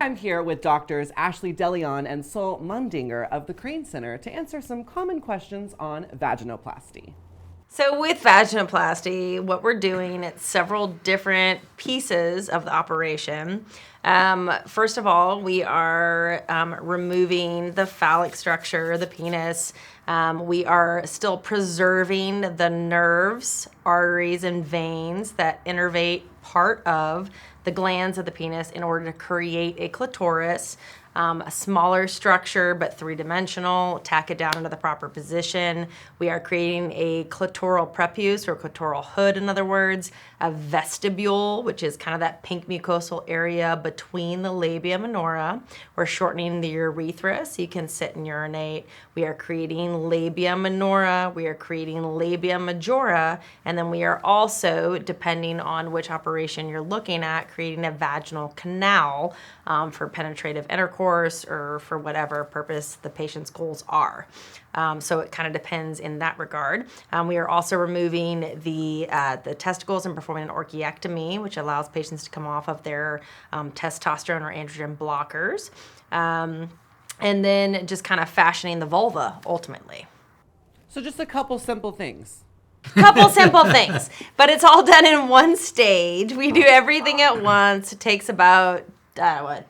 I'm here with doctors Ashley DeLeon and Sol Mundinger of the Crane Center to answer some common questions on vaginoplasty. So with vaginoplasty, what we're doing, it's several different pieces of the operation. First of all, we are removing the phallic structure, the penis. We are still preserving the nerves, arteries, and veins that innervate part of the glands of the penis in order to create a clitoris. A smaller structure, but three-dimensional, tack it down into the proper position. We are creating a clitoral prepuce, or clitoral hood, in other words, a vestibule, which is kind of that pink mucosal area between the labia minora. We're shortening the urethra so you can sit and urinate. We are creating labia minora, we are creating labia majora, and then we are also, depending on which operation you're looking at, creating a vaginal canal for penetrative intercourse or for whatever purpose the patient's goals are. So it kind of depends in that regard. We are also removing the testicles and performing an orchiectomy, which allows patients to come off of their testosterone or androgen blockers. And then just kind of fashioning the vulva ultimately. So just a couple simple things. Couple simple things, but it's all done in one stage. We do everything at once. It takes about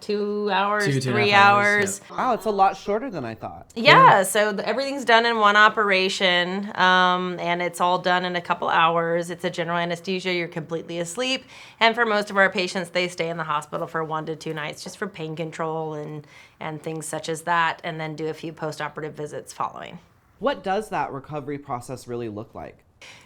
2 hours, 3 hours. Yep. Wow, it's a lot shorter than I thought. Yeah, so everything's done in one operation, and it's all done in a couple hours. It's a general anesthesia. You're completely asleep. And for most of our patients, they stay in the hospital for 1 to 2 nights just for pain control and things such as that, and then do a few post-operative visits following. What does that recovery process really look like?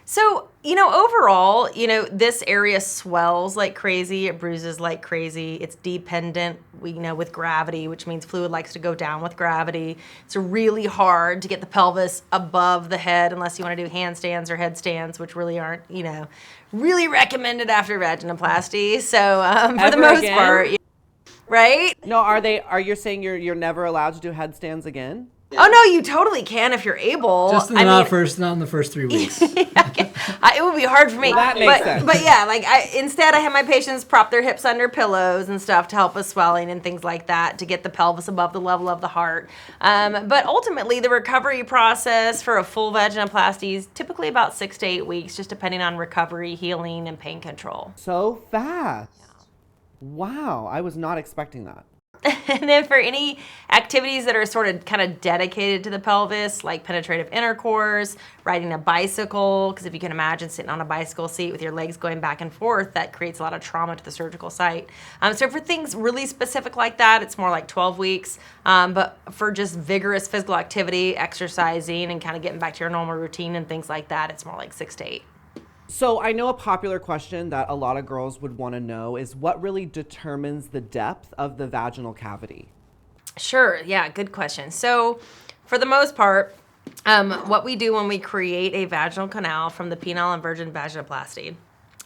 So, overall, this area swells like crazy. It bruises like crazy. It's dependent, with gravity, which means fluid likes to go down with gravity. It's really hard to get the pelvis above the head unless you want to do handstands or headstands, which really aren't, really recommended after vaginoplasty. So, for the most part, right? No, are you saying you're never allowed to do headstands again? Oh no, you totally can if you're able. Just not in the first 3 weeks. It would be hard for me. That makes sense. But yeah, instead I have my patients prop their hips under pillows and stuff to help with swelling and things like that to get the pelvis above the level of the heart. But ultimately, the recovery process for a full vaginoplasty is typically about 6 to 8 weeks, just depending on recovery, healing, and pain control. So fast. Yeah. Wow, I was not expecting that. And then for any activities that are sort of kind of dedicated to the pelvis, like penetrative intercourse, riding a bicycle, because if you can imagine sitting on a bicycle seat with your legs going back and forth, that creates a lot of trauma to the surgical site. So for things really specific like that, it's more like 12 weeks. But for just vigorous physical activity, exercising, and kind of getting back to your normal routine and things like that, it's more like 6 to 8. So I know a popular question that a lot of girls would want to know is what really determines the depth of the vaginal cavity? Sure, yeah, good question. So for the most part, what we do when we create a vaginal canal from the penile and virgin vaginoplasty,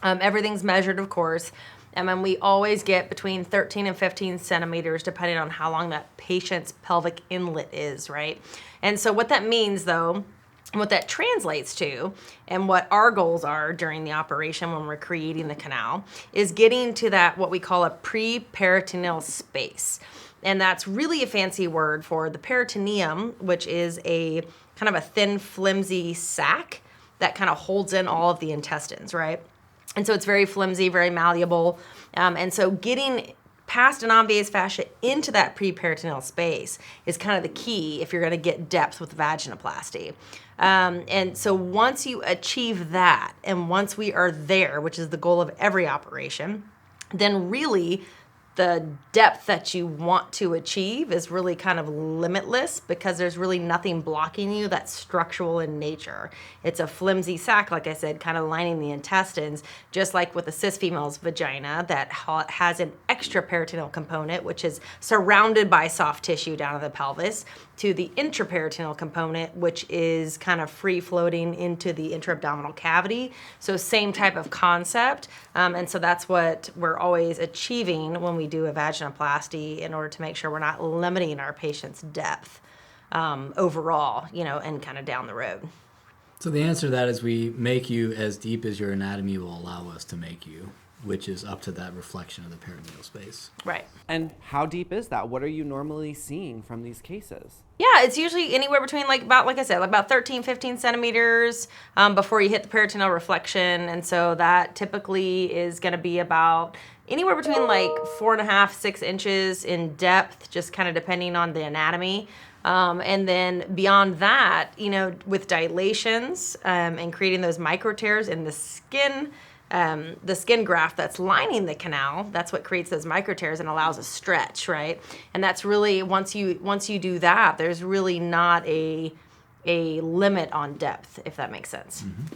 everything's measured, of course, and then we always get between 13 and 15 centimeters depending on how long that patient's pelvic inlet is, right? And so what that means, though, what that translates to, and what our goals are during the operation when we're creating the canal, is getting to that what we call a pre-peritoneal space. And that's really a fancy word for the peritoneum, which is a kind of a thin, flimsy sac that kind of holds in all of the intestines, right? And so it's very flimsy, very malleable. And so getting past an obvious fascia into that pre-peritoneal space is kind of the key if you're going to get depth with vaginoplasty. And so once you achieve that, and once we are there, which is the goal of every operation, then really the depth that you want to achieve is really kind of limitless because there's really nothing blocking you that's structural in nature. It's a flimsy sac, like I said, kind of lining the intestines, just like with a cis female's vagina that has an extra peritoneal component, which is surrounded by soft tissue down in the pelvis, to the intraperitoneal component, which is kind of free floating into the intra-abdominal cavity. So same type of concept. And so that's what we're always achieving when we do a vaginoplasty in order to make sure we're not limiting our patient's depth overall, and kind of down the road. So the answer to that is we make you as deep as your anatomy will allow us to make you, which is up to that reflection of the peritoneal space. Right. And how deep is that? What are you normally seeing from these cases? Yeah, it's usually anywhere between like I said, about 13, 15 centimeters before you hit the peritoneal reflection. And so that typically is going to be about anywhere between like 4.5, 6 inches in depth, just kind of depending on the anatomy. And then beyond that, with dilations and creating those micro tears in the skin graft that's lining the canal, that's what creates those micro tears and allows a stretch, right? And that's really, once you do that, there's really not a limit on depth, if that makes sense. Mm-hmm.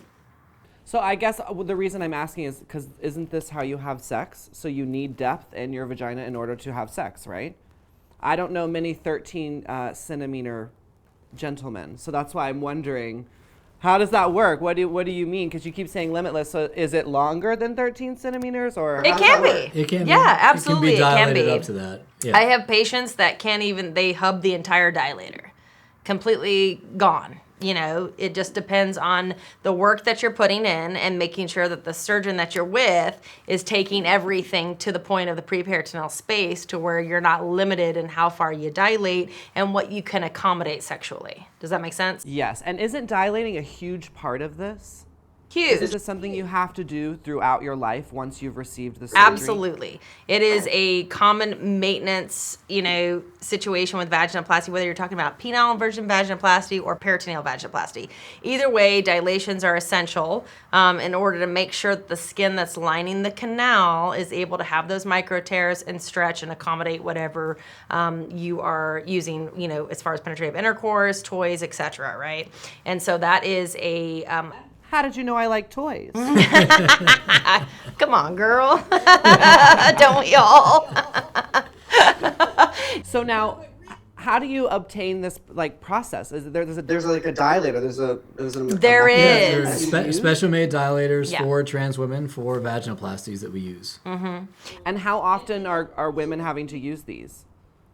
So I guess the reason I'm asking is because isn't this how you have sex? So you need depth in your vagina in order to have sex, right? I don't know many 13 centimeter gentlemen, so that's why I'm wondering, how does that work? What do you mean? Because you keep saying limitless. So is it longer than 13 centimeters, or It can be. It can be. Yeah, absolutely. It can be It can dilated be. up to that. Yeah. I have patients that can't even, they hub the entire dilator. Completely gone. It just depends on the work that you're putting in and making sure that the surgeon that you're with is taking everything to the point of the preperitoneal space to where you're not limited in how far you dilate and what you can accommodate sexually. Does that make sense? Yes, and isn't dilating a huge part of this? Huge. Is this something you have to do throughout your life once you've received the surgery? Absolutely. It is a common maintenance, situation with vaginoplasty, whether you're talking about penile inversion vaginoplasty or peritoneal vaginoplasty. Either way, dilations are essential in order to make sure that the skin that's lining the canal is able to have those micro tears and stretch and accommodate whatever you are using, as far as penetrative intercourse, toys, etc. Right? And so that is a How did you know I like toys? come on, girl. Don't we all? So now, how do you obtain this process? Is there's like a dilator? There There is. are special made dilators Yeah. for trans women for vaginoplasties that we use. And how often are women having to use these?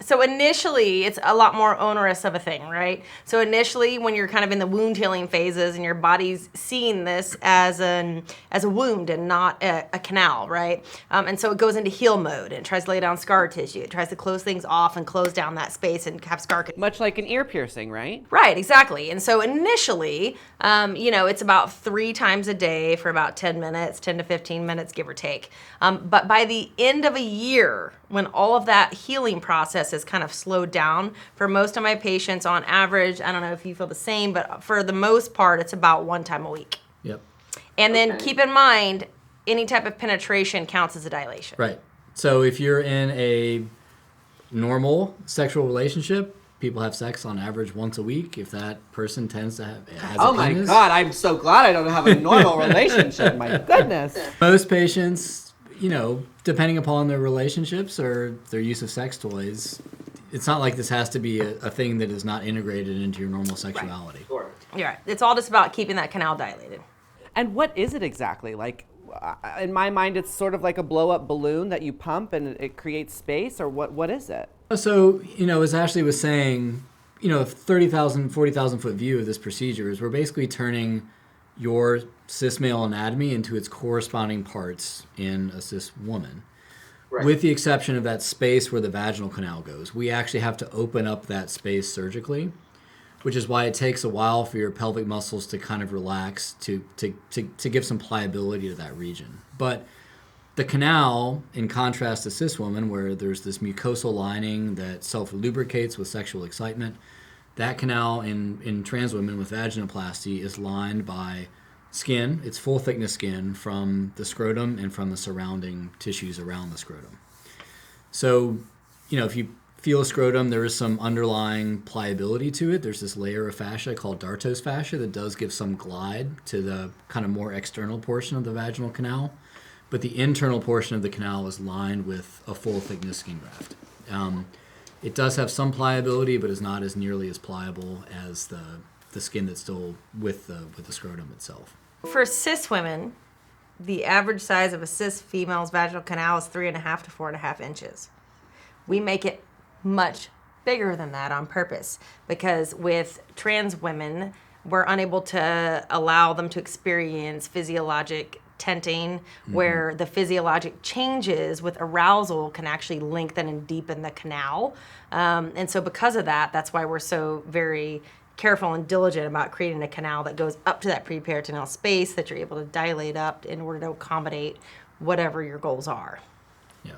So initially, it's a lot more onerous of a thing, right? So initially, when you're kind of in the wound healing phases and your body's seeing this as a wound and not a canal, right? And so it goes into heal mode and tries to lay down scar tissue. It tries to close things off and close down that space and have scar. Much like an ear piercing, right? Right, exactly. And so initially, it's about 3 times a day for about 10 minutes, 10 to 15 minutes, give or take. But by the end of a year, when all of that healing process is kind of slowed down, for most of my patients on average, I don't know if you feel the same, but for the most part, it's about 1 time a week. Yep. And then keep in mind, any type of penetration counts as a dilation. Right. So if you're in a normal sexual relationship, people have sex on average once a week. If that person tends to has Oh a my penis. God, I'm so glad I don't have a normal relationship. My goodness. Most patients, depending upon their relationships or their use of sex toys, it's not like this has to be a thing that is not integrated into your normal sexuality. Sure. You're right. It's all just about keeping that canal dilated. And what is it exactly? In my mind, it's sort of like a blow-up balloon that you pump and it creates space, or what is it? So, as Ashley was saying, 30,000, 40,000 foot view of this procedure is we're basically turning your cis male anatomy into its corresponding parts in a cis woman. Right. With the exception of that space where the vaginal canal goes. We actually have to open up that space surgically, which is why it takes a while for your pelvic muscles to kind of relax, to give some pliability to that region. But the canal, in contrast to cis women, where there's this mucosal lining that self-lubricates with sexual excitement, that canal in trans women with vaginoplasty is lined by skin. It's full thickness skin from the scrotum and from the surrounding tissues around the scrotum. So, if you feel a scrotum, there is some underlying pliability to it. There's this layer of fascia called dartos fascia that does give some glide to the kind of more external portion of the vaginal canal. But the internal portion of the canal is lined with a full thickness skin graft. It does have some pliability, but is not as nearly as pliable as the skin that's still with the scrotum itself. For cis women, the average size of a cis female's vaginal canal is 3.5 to 4.5 inches. We make it much bigger than that on purpose because with trans women, we're unable to allow them to experience physiologic tenting, where the physiologic changes with arousal can actually lengthen and deepen the canal. And so because of that, that's why we're so very careful and diligent about creating a canal that goes up to that preperitoneal space that you're able to dilate up in order to accommodate whatever your goals are. Yeah.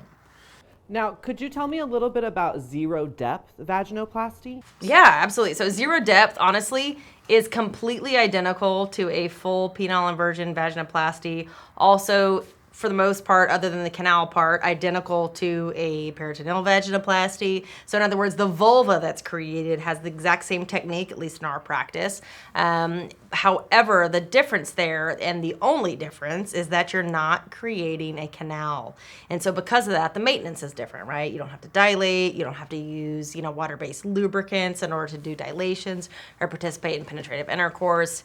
Now, could you tell me a little bit about zero depth vaginoplasty? Yeah, absolutely. So zero depth, honestly, is completely identical to a full penile inversion vaginoplasty. Also, for the most part, other than the canal part, identical to a peritoneal vaginoplasty. So in other words, the vulva that's created has the exact same technique, at least in our practice. However, the difference there, and the only difference, is that you're not creating a canal. And so because of that, the maintenance is different, right? You don't have to dilate, you don't have to use, water-based lubricants in order to do dilations or participate in penetrative intercourse.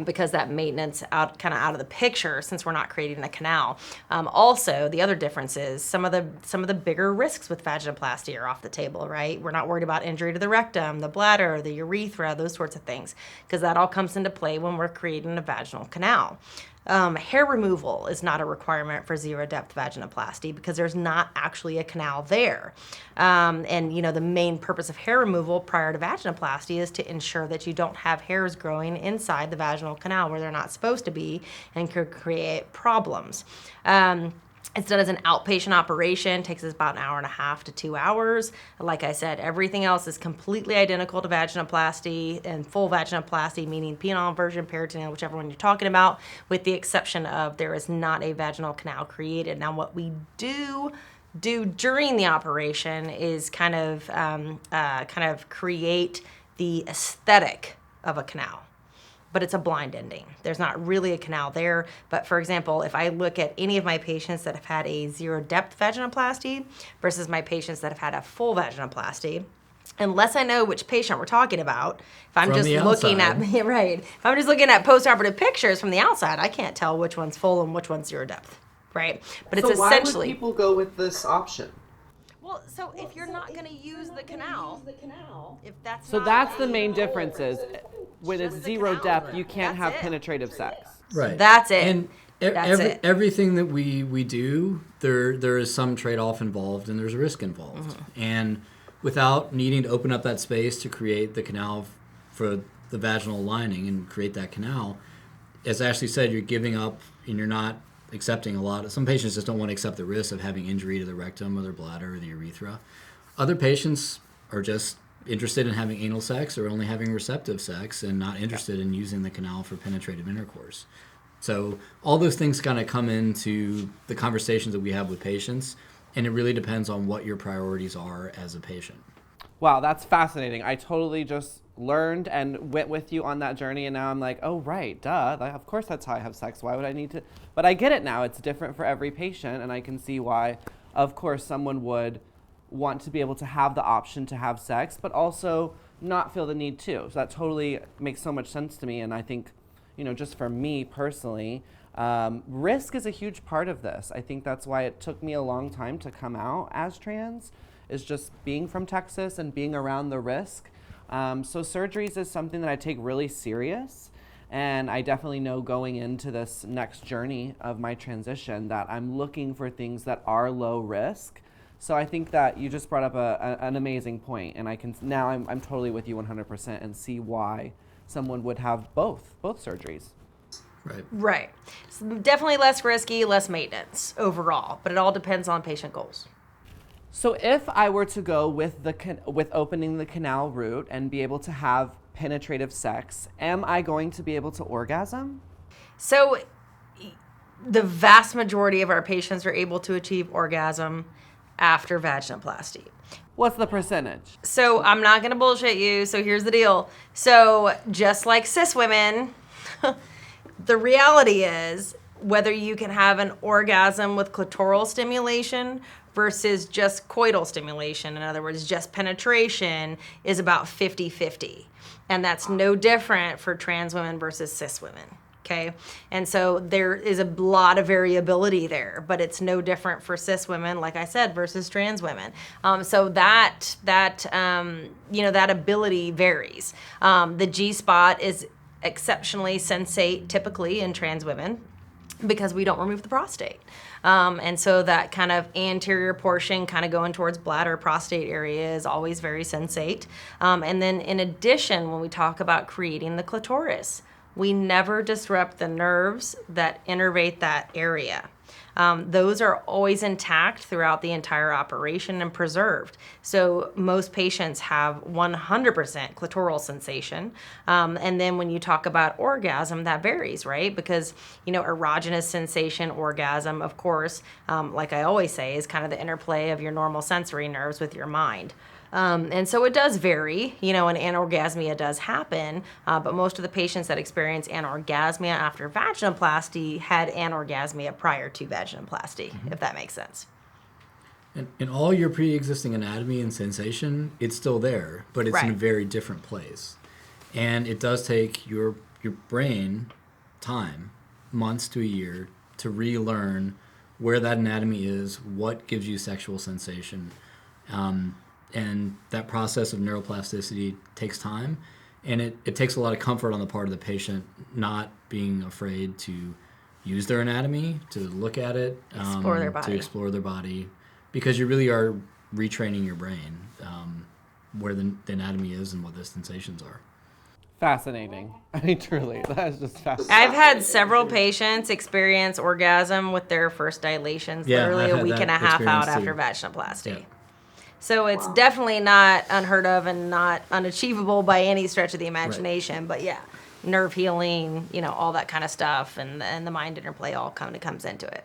Because that maintenance out of the picture, since we're not creating a canal. Also, the other difference is some of the bigger risks with vaginoplasty are off the table, right? We're not worried about injury to the rectum, the bladder, the urethra, those sorts of things, because that all comes into play when we're creating a vaginal canal. Hair removal is not a requirement for zero depth vaginoplasty because there's not actually a canal there. And the main purpose of hair removal prior to vaginoplasty is to ensure that you don't have hairs growing inside the vaginal canal where they're not supposed to be and could create problems. It's done as an outpatient operation, takes us about an hour and a half to 2 hours. Like I said, everything else is completely identical to vaginoplasty and full vaginoplasty, meaning penile inversion, peritoneal, whichever one you're talking about, with the exception of there is not a vaginal canal created. Now, what we do during the operation is kind of create the aesthetic of a canal. But it's a blind ending. There's not really a canal there. But for example, if I look at any of my patients that have had a zero depth vaginoplasty versus my patients that have had a full vaginoplasty, unless I know which patient we're talking about, if I'm just looking at if I'm just looking at postoperative pictures from the outside, I can't tell which one's full and which one's zero depth, right? But it's essentially. Why would people go with this option? Well, so if you're not going to use the canal, if that's So not that's a the main goal, difference is when it's Just the zero canal depth, route. you can't That's have it. penetrative sex. Right. That's it. And That's it. everything that we do, there is some trade-off involved and there's risk involved. Mm-hmm. And without needing to open up that space to create the canal for the vaginal lining and create that canal, as Ashley said, you're giving up and you're not accepting a lot. Some patients just don't want to accept the risk of having injury to the rectum or their bladder or the urethra. Other patients are just interested in having anal sex or only having receptive sex and not interested in using the canal for penetrative intercourse. So all those things kind of come into the conversations that we have with patients, and it really depends on what your priorities are as a patient. Wow, that's fascinating. I totally just learned and went with you on that journey, and now I'm like, oh, right, duh. Of course that's how I have sex. Why would I need to? But I get it now. It's different for every patient, and I can see why, of course, someone would want to be able to have the option to have sex, but also not feel the need to. So that totally makes so much sense to me, and I think, just for me personally, risk is a huge part of this. I think that's why it took me a long time to come out as trans, is just being from Texas and being around the risk. So surgeries is something that I take really serious, and I definitely know going into this next journey of my transition that I'm looking for things that are low risk. So I think that you just brought up an amazing point, and I'm totally with you 100% and see why someone would have both surgeries. Right. It's definitely less risky, less maintenance overall, but it all depends on patient goals. So if I were to go with with opening the canal route and be able to have penetrative sex, am I going to be able to orgasm? So the vast majority of our patients are able to achieve orgasm after vaginoplasty. What's the percentage? So I'm not going to bullshit you. So here's the deal. So just like cis women, the reality is whether you can have an orgasm with clitoral stimulation versus just coital stimulation, in other words, just penetration, is about 50-50. And that's no different for trans women versus cis women. Okay, and so there is a lot of variability there, but it's no different for cis women, like I said, versus trans women. So that ability varies. The G spot is exceptionally sensate typically in trans women because we don't remove the prostate. And so that kind of anterior portion kind of going towards bladder, prostate area is always very sensate. And then in addition, when we talk about creating the clitoris, we never disrupt the nerves that innervate that area. Those are always intact throughout the entire operation and preserved. So most patients have 100% clitoral sensation. And then when you talk about orgasm, that varies, right? Because, erogenous sensation, orgasm, of course, like I always say, is kind of the interplay of your normal sensory nerves with your mind. And so it does vary, and anorgasmia does happen, but most of the patients that experience anorgasmia after vaginoplasty had anorgasmia prior to vaginoplasty, if that makes sense. And in all your pre-existing anatomy and sensation, it's still there, but it's in a very different place. And it does take your brain time, months to a year, to relearn where that anatomy is, what gives you sexual sensation. And that process of neuroplasticity takes time, and it takes a lot of comfort on the part of the patient not being afraid to use their anatomy, to look at it, to explore their body, because you really are retraining your brain where the anatomy is and what the sensations are. Fascinating. I mean, truly, that is just fascinating. I've had several patients experience orgasm with their first dilations literally a week and a half out after vaginoplasty. Yeah. So it's definitely not unheard of and not unachievable by any stretch of the imagination. But yeah, nerve healing, all that kind of stuff, and the mind interplay all kind of comes into it.